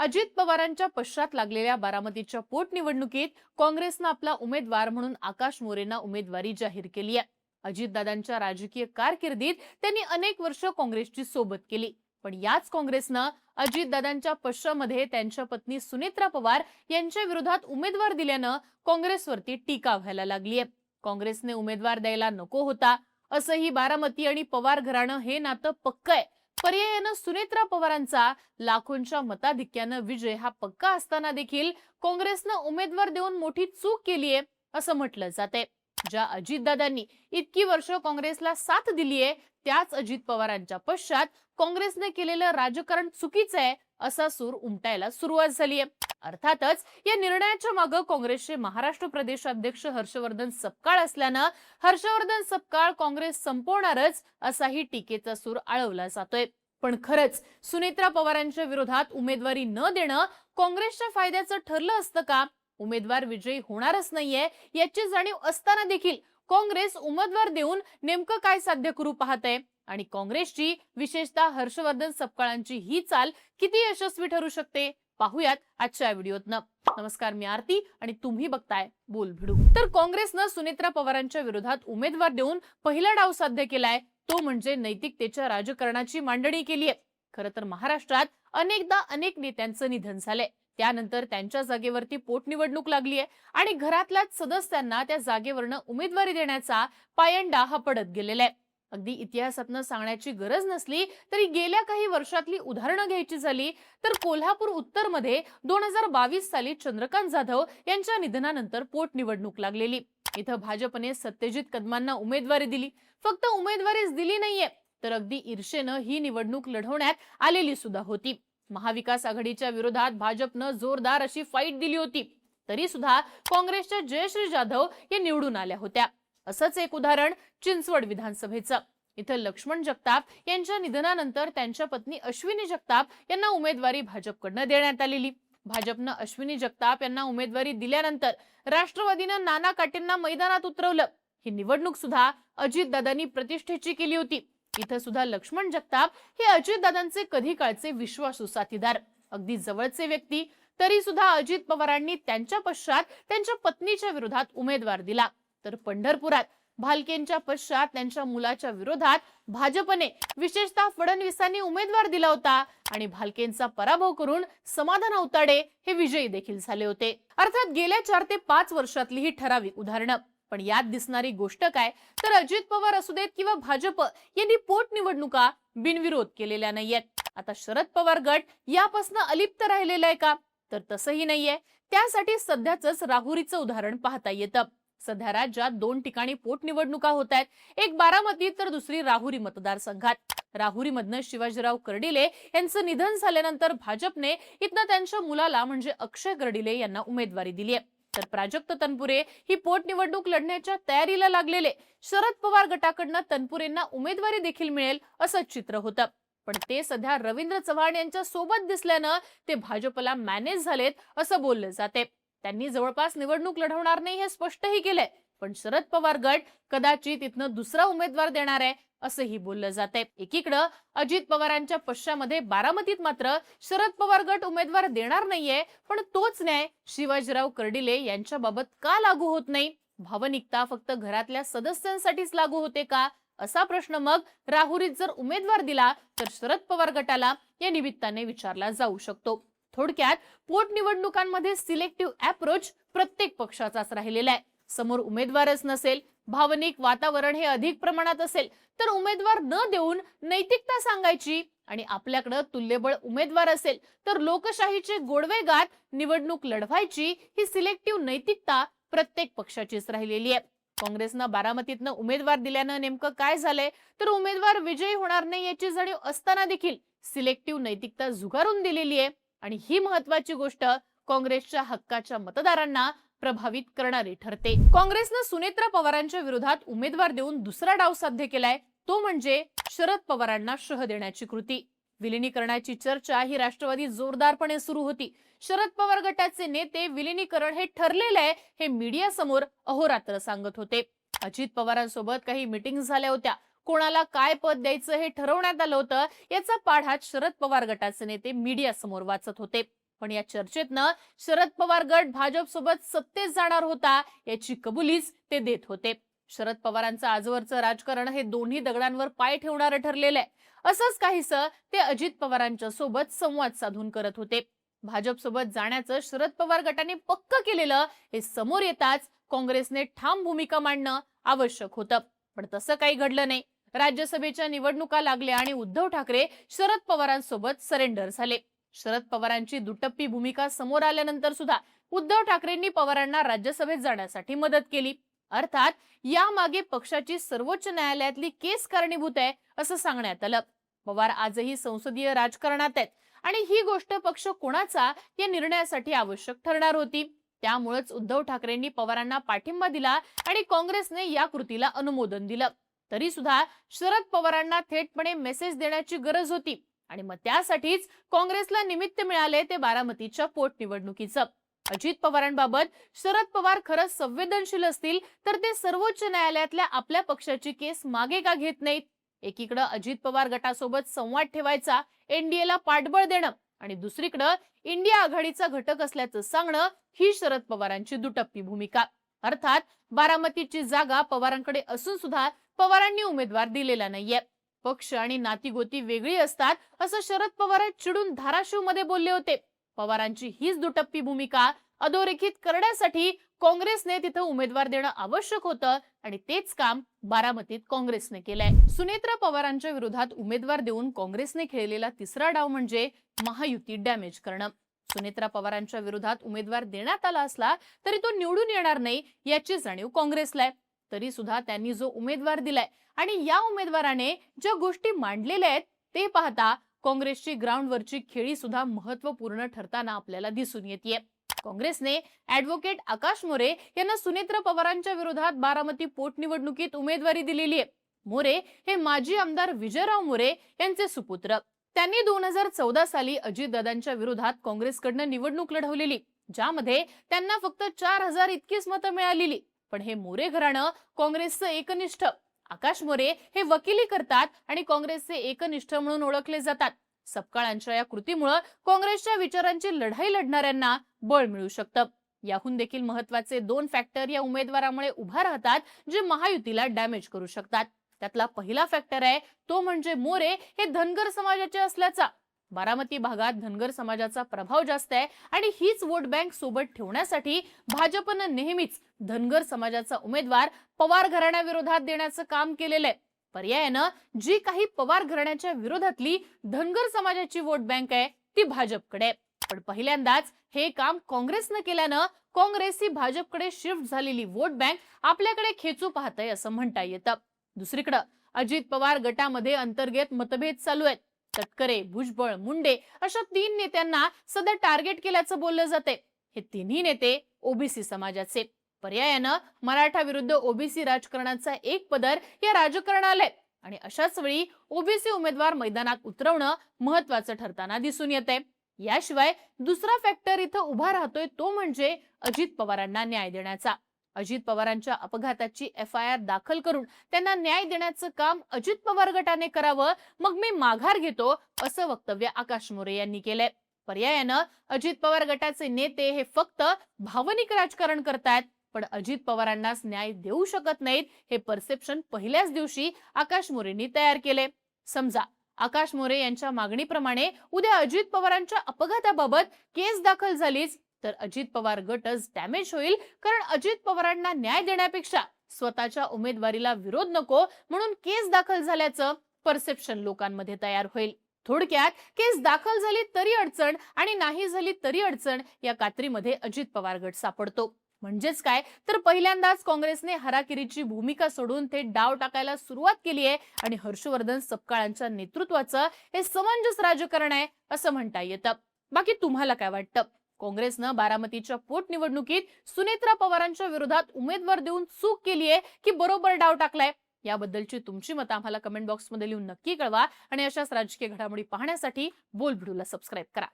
अजित पवारांच्या पश्चात लागलेल्या बारामतीच्या पोटनिवडणुकीत काँग्रेसनं आपला उमेदवार म्हणून आकाश मोरेंना उमेदवारी जाहीर केली आहे। अजितदादांच्या राजकीय कारकिर्दीत त्यांनी अनेक वर्ष काँग्रेसची सोबत केली, पण याच काँग्रेसनं अजितदादांच्या पश्चामध्ये त्यांच्या पत्नी सुनेत्रा पवार यांच्या विरोधात उमेदवार दिल्यानं काँग्रेसवरती टीका व्हायला लागली आहे। काँग्रेसने उमेदवार द्यायला नको होता असंही बारामती आणि पवार घराणं हे नातं पक्कं आहे। पर्यायानं सुनेत्रा पवारांचा लाखोंच्या मताधिक्यानं विजय हा पक्का असताना देखील काँग्रेसनं उमेदवार देऊन मोठी चूक केलीये असं म्हटलं जाते। ज्या अजितदादांनी इतकी वर्ष काँग्रेसला साथ दिलीये त्याच अजित पवारांच्या पश्चात काँग्रेसने केलेलं राजकारण चुकीचं आहे असा सूर उमटायला सुरुवात झालीये। अर्थातच या निर्णयाच्या मागे काँग्रेसचे महाराष्ट्र प्रदेशाध्यक्ष हर्षवर्धन सपकाळ असल्यानं हर्षवर्धन सपकाळ काँग्रेस संपवणारच असाही टीकेचा सूर आळवला जातोय। पण खरंच सुनेत्रा पवारांच्या विरोधात उमेदवारी न देणं काँग्रेसच्या फायद्याचं ठरलं असतं का? उमेदवार विजयी होणारच नाहीये याची जाणीव असताना देखील काँग्रेस उमेदवार देऊन नेमकं काय साध्य करू पाहते आणि काँग्रेसची विशेषतः हर्षवर्धन सपकाळांची ही चाल किती यशस्वी ठरू शकते पाहूयात आजच्या व्हिडिओतनं। नमस्कार, मी आरती आणि तुम्ही बघताय बोलभिडू। तर काँग्रेसनं सुनेत्रा पवारांच्या विरोधात उमेदवार देऊन पहिला डाव साध्य केलाय, तो म्हणजे नैतिकतेच्या राजकारणाची मांडणी केली आहे। खरं तर महाराष्ट्रात अनेकदा अनेक नेत्यांचं निधन झालंय, त्यानंतर त्यांच्या जागेवरती पोटनिवडणूक लागली आहे आणि घरातल्याच सदस्यांना त्या जागेवरनं उमेदवारी देण्याचा पायंडा हा पडत गेलेला आहे। अगदी इतिहासातनं सांगण्याची गरज नसली तरी गेल्या काही वर्षातली उदाहरणं घ्यायची झाली तर कोल्हापूर उत्तर मध्ये 2022 साली चंद्रकांत जाधव यांच्या निधनानंतर पोटनिवडणूक लागलेली। इथं भाजपने सत्यजित कदमांना उमेदवारी दिली, फक्त उमेदवारीच दिली नाहीये तर अगदी ईर्षेनं ही निवडणूक लढवण्यात आलेली सुद्धा होती। महाविकास आघाडीच्या विरोधात भाजपनं जोरदार अशी फाईट दिली होती, तरी सुद्धा काँग्रेसच्या जयश्री जाधव या निवडून आल्या होत्या। असंच एक उदाहरण चिंचवड विधानसभेचं। इथं लक्ष्मण जगताप यांच्या निधनानंतर त्यांच्या पत्नी अश्विनी जगताप यांना उमेदवारी भाजपकडनं देण्यात आलेली। भाजपनं अश्विनी जगताप यांना उमेदवारी दिल्यानंतर राष्ट्रवादीनं नाना काटेंना मैदानात उतरवलं। ही निवडणूक सुद्धा अजितदादांनी प्रतिष्ठेची केली होती। इथं सुद्धा लक्ष्मण जगताप हे अजितदादांचे कधी काळचे विश्वासू साथीदार, अगदी जवळचे व्यक्ती, तरी सुद्धा अजित पवारांनी त्यांच्या पश्चात त्यांच्या पत्नीच्या विरोधात उमेदवार दिला। तर पंढरपुरात भालकेंच्या पश्चात त्यांच्या मुलाच्या विरोधात भाजपने विशेषतः फडणवीसांनी उमेदवार दिला होता आणि भालकेंचा पराभव करून समाधान अवताडे हे विजयी देखील झाले होते। अर्थात गेल्या 4 ते 5 वर्षातली ही ठराविक उदाहरणं। पण यात दिसणारी गोष्ट काय तर अजित पवार असू देत किंवा भाजप यांनी पोटनिवडणुका बिनविरोध केलेल्या नाहीयेत। आता शरद पवार गट यापासून अलिप्त राहिलेला आहे का? तर तसंही नाहीये। त्यासाठी सध्याच राहुरीचं उदाहरण पाहता येतं। सध्या राज्यात 2 ठिकाणी पोटनिवडणुका होत आहेत, एक बारामती तर दुसरी राहुरी मतदारसंघात। राहुरीमधनं शिवाजीराव कर्डिले यांचं निधन झाल्यानंतर भाजपने इथनं त्यांच्या मुलाला म्हणजे अक्षय कर्डिले यांना उमेदवारी दिली आहे। तर प्राजक्त तनपुरे ही पोटनिवडणूक लढण्याच्या तयारीला लागलेले। शरद पवार गटाकडनं तनपुरेंना उमेदवारी देखील मिळेल असं चित्र होतं, पण ते सध्या रवींद्र चव्हाण यांच्या सोबत दिसल्यानं ते भाजपला मॅनेज झालेत असं बोललं जाते। त्यांनी जवळपास निवडणूक लढवणार नाही हे स्पष्टही केलंय, पण शरद पवार गट कदाचित इथनं दुसरा उमेदवार देणार आहे असंही बोललं जाते। एकीकडे अजित पवारांच्या पश्चामध्ये बारामतीत मात्र शरद पवार गट उमेदवार देणार नाहीये, पण तोच न्याय शिवाजीराव कर्डिले यांच्या बाबत का लागू होत नाही? भावनिकता फक्त घरातल्या सदस्यांसाठीच लागू होते का असा प्रश्न मग राहुरीत जर उमेदवार दिला तर शरद पवार गटाला या निमित्ताने विचारला जाऊ शकतो। थोडक्यात पोटनिवडणुकांमध्ये सिलेक्टिव्ह अप्रोच प्रत्येक पक्षाचाच राहिलेला आहे। समोर उमेदवारच नसेल, भावनिक वातावरण हे अधिक प्रमाणात असेल तर उमेदवार न देऊन नैतिकता सांगायची आणि आपल्याकडे तुल्यबळ उमेदवार असेल तर लोकशाहीचे गोडवे गात निवडणूक लढवायची ही सिलेक्टिव्ह नैतिकता प्रत्येक पक्षाचीच राहिलेली आहे। काँग्रेसनं बारामतीतनं उमेदवार दिल्यानं नेमकं काय झालंय तर उमेदवार विजयी होणार नाही याची जाणीव असताना देखील सिलेक्टिव्ह नैतिकता झुगारून दिलेली आहे आणि ही महत्वाची गोष्ट काँग्रेसच्या हक्काच्या मतदारांना प्रभावित करणारी ठरते। काँग्रेसनं सुनेत्रा पवारांच्या विरोधात उमेदवार देऊन दुसरा डाव साध्य केलाय, तो म्हणजे शरद पवारांना शह देण्याची कृती। विलिनीकरणाची चर्चा ही राष्ट्रवादी जोरदारपणे सुरू होती। शरद पवार गटाचे नेते विलिनीकरण हे ठरलेलं आहे हे मीडिया समोर अहोरात्र सांगत होते। अजित पवारांसोबत काही मीटिंग्स झाल्या होत्या, कोणाला काय पद द्यायचं हे ठरवण्यात आलं होतं, याचा पाढा शरद पवार गटाचे नेते मीडिया समोर वाचत होते। पण या चर्चेतनं शरद पवार गट भाजप सोबत सत्तेत जाणार होता याची कबुलीच ते देत होते. शरद पवारांचं आजवरचं राजकारण हे दोन्ही दगडांवर पाय ठेवणारं ठरलेलं आहे. असंच काहीसं ते अजित पवारांच्या सोबत संवाद साधून करत होते. भाजप सोबत जाण्याचं शरद पवार गटाने पक्क केलेलं हे समोर येताच काँग्रेसने ठाम भूमिका मांडणं आवश्यक होतं. पण तसं काही घडलं नाही. राज्यसभेच्या निवडणुका लागल्या आणि उद्धव ठाकरे शरद पवारांसोबत सरेंडर झाले. शरद पवारांची दुटप्पी भूमिका समोर आल्यानंतर सुद्धा उद्धव ठाकरेंनी पवारांना राज्यसभेत जाण्यासाठी मदत केली. अर्थात यामागे पक्षाची सर्वोच्च न्यायालयातली केस कारणीभूत आहे असं सांगण्यात आलं. पवार आजही संसदीय राजकारणात आहेत आणि ही गोष्ट पक्ष कोणाचा या निर्णयासाठी आवश्यक ठरणार होती. त्यामुळेच उद्धव ठाकरेंनी पवारांना पाठिंबा दिला आणि काँग्रेसने या कृतीला अनुमोदन दिलं. तरी सुद्धा शरद पवारांना थेटपणे मेसेज देण्याची गरज होती आणि मग त्यासाठीच काँग्रेसला निमित्त मिळाले ते बारामतीच्या पोटनिवडणुकीचं. अजित पवारांबाबत शरद पवार खरंच संवेदनशील असतील तर ते सर्वोच्च न्यायालयातल्या आपल्या पक्षाची केस मागे का घेत नाहीत? एकीकडे अजित पवार गटासोबत संवाद ठेवायचा, एनडीएला पाठबळ देणं आणि दुसरीकडे इंडिया आघाडीचा घटक असल्याचं सांगणं ही शरद पवारांची दुटप्पी भूमिका. अर्थात बारामतीची जागा पवारांकडे असून सुद्धा पवारांनी उमेदवार दिलेला नाहीये. पक्ष आणि नातीगोती वेगळी असतात असं शरद पवार चिडून धाराशिव मध्ये बोलले होते. पवारांची हीच दुटप्पी भूमिका अधोरेखित करण्यासाठी काँग्रेसने तिथं उमेदवार देणं आवश्यक होतं आणि तेच काम बारामतीत काँग्रेसने केलंय. सुनेत्रा पवारांच्या विरोधात उमेदवार देऊन काँग्रेसने खेळलेला तिसरा डाव म्हणजे महायुती डॅमेज करणं. सुनेत्रा पवारांच्या विरोधात उमेदवार देण्यात आला असला तरी तो निवडून येणार नाही याची जाणीव काँग्रेसला आहे. तरी सुद्धा त्यांनी जो उमेदवार दिलाय आणि या उमेदवाराने ज्या गोष्टी मांडलेल्या आहेत ते पाहता काँग्रेसची ग्राउंडवरची खेळी सुद्धा महत्त्वपूर्ण ठरताना आपल्याला दिसून येते. काँग्रेसने ॲडव्होकेट आकाश मोरे यांना सुनेत्रा पवारांच्या विरोधात बारामती पोटनिवडणुकीत उमेदवारी दिलेली आहे. मोरे हे माजी आमदार विजयराव मोरे यांचे सुपुत्र. त्यांनी 2014 साली अजितदादांच्या विरोधात काँग्रेसकडनं निवडणूक लढवलेली, ज्यामध्ये त्यांना फक्त 4000 इतकीच मतं मिळालेली. पण हे मोरे घराणं काँग्रेसचं एकनिष्ठ. आकाश मोरे हे वकिली करतात आणि काँग्रेसचे एकनिष्ठ म्हणून ओळखले जातात. सपकाळांच्या या कृतीमुळे काँग्रेसच्या विचारांची लढाई लढणाऱ्यांना बळ मिळू शकतं. याहून देखील महत्त्वाचे 2 फॅक्टर या उमेदवारामुळे उभा राहतात जे महायुतीला डॅमेज करू शकतात. त्यातला पहिला फॅक्टर आहे तो म्हणजे मोरे हे धनगर समाजाचे असल्याचा. बारामती भागात धनगर समाजाचा प्रभाव जास्त आहे आणि हीच वोट बँक सोबत ठेवण्यासाठी भाजपनं नेहमीच धनगर समाजाचा उमेदवार पवार घराण्याविरोधात देण्याचं काम केलेलं आहे. पर्यायानं जी काही पवार घराण्याच्या विरोधातली धनगर समाजाची वोट बँक आहे ती भाजपकडे. पण पहिल्यांदाच हे काम काँग्रेसनं केल्यानं काँग्रेस ही भाजपकडे शिफ्ट झालेली वोट बँक आपल्याकडे खेचू पाहतंय असं म्हणता येतं. दुसरीकडे अजित पवार गटामध्ये अंतर्गत मतभेद चालू आहेत. तटकरे, भुजबळ, मुंडे अशा 3 नेत्यांना सध्या टार्गेट केल्याचं बोललं जाते. हे तिन्ही नेते ओबीसी समाजाचे. पर्यायानं मराठा विरुद्ध ओबीसी राजकारणाचा एक पदर या राजकारणाला आणि अशाच वेळी ओबीसी उमेदवार मैदानात उतरवणं महत्त्वाचं ठरताना दिसून येते. याशिवाय दुसरा फॅक्टर इथं उभा राहतोय तो म्हणजे अजित पवारांना न्याय देण्याचा. अजित पवारांच्या अपघाताची FIR दाखल करून त्यांना न्याय देण्याचं काम अजित पवार गटाने करावं, मग मी माघार घेतो असं वक्तव्य आकाश मोरे यांनी केलंय. पर्यायानं अजित पवार गटाचे नेते हे फक्त भावनिक राजकारण करतायत पण अजित पवारांनाच न्याय देऊ शकत नाहीत हे परसेप्शन पहिल्याच दिवशी आकाश मोरेंनी तयार केले. समजा आकाश मोरे यांच्या मागणीप्रमाणे उद्या अजित पवारांच्या अपघाताबाबत केस दाखल झालीच तर अजित पवार गटच डॅमेज होईल, कारण अजित पवारांना न्याय देण्यापेक्षा स्वतःच्या उमेदवारीला विरोध नको म्हणून केस दाखल झाल्याचं परसेप्शन लोकांमध्ये तयार होईल. थोडक्यात केस दाखल झाली तरी अडचण आणि नाही झाली तरी अडचण या कात्रीमध्ये अजित पवार गट सापडतो. म्हणजेच काय तर पहिल्यांदाच काँग्रेसने हराकिरीची भूमिका सोडून ते डाव टाकायला सुरुवात केली आहे आणि हर्षवर्धन सपकाळांच्या नेतृत्वाचं हे समंजस राजकारण आहे असं म्हणता येतं. बाकी तुम्हाला काय वाटतं? काँग्रेसनं बारामतीच्या पोटनिवडणुकीत सुनेत्रा पवारांच्या विरोधात उमेदवार देऊन चूक केली आहे की बरोबर डाव टाकलाय? याबद्दलची तुमची मतं आम्हाला कमेंट बॉक्समध्ये लिहून नक्की कळवा आणि अशाच राजकीय घडामोडी पाहण्यासाठी बोलबिडूला सबस्क्राईब करा.